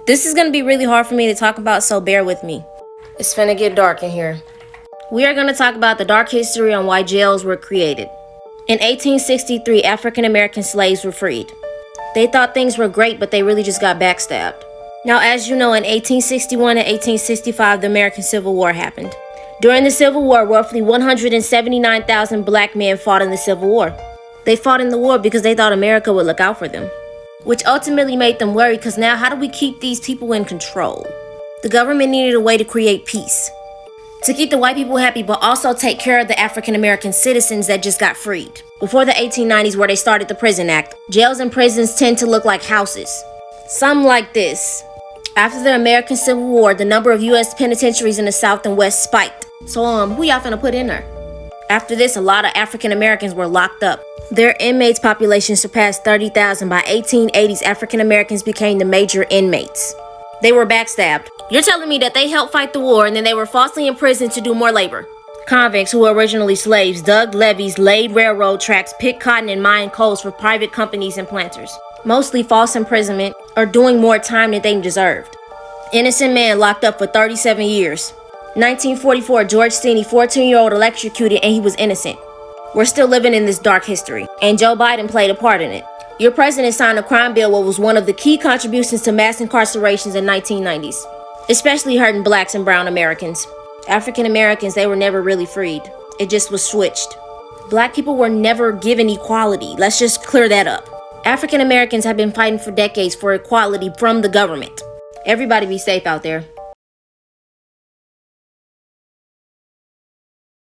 This is going to be really hard for me to talk about, so bear with me. It's finna get dark in here. We are going to talk about the dark history on why jails were created. In 1863, African American slaves were freed. They thought things were great, but they really just got backstabbed. Now, as you know, in 1861 and 1865, the American Civil War happened. During the Civil War, roughly 179,000 black men fought in the Civil War. They fought in the war because they thought America would look out for them, which ultimately made them worried because now how do we keep these people in control? The government needed a way to create peace, to keep the white people happy, but also take care of the African American citizens that just got freed. Before the 1890s, where they started the Prison Act, jails and prisons tend to look like houses. Some like this. After the American Civil War, the number of U.S. penitentiaries in the South and West spiked. So, who y'all finna put in there? After this, a lot of African Americans were locked up. Their inmates population surpassed 30,000. By 1880s, African Americans became the major inmates. They were backstabbed. You're telling me that they helped fight the war and then they were falsely imprisoned to do more labor? Convicts, who were originally slaves, dug levees, laid railroad tracks, picked cotton and mined coals for private companies and planters. Mostly false imprisonment or doing more time than they deserved. Innocent man locked up for 37 years. 1944, George Steeny, 14-year-old, electrocuted and he was innocent. We're still living in this dark history, and Joe Biden played a part in it. Your president signed a crime bill what was one of the key contributions to mass incarcerations in 1990s, especially hurting blacks and brown Americans. African Americans, they were never really freed. It just was switched. Black people were never given equality. Let's just clear that up. African Americans have been fighting for decades for equality from the government. Everybody be safe out there.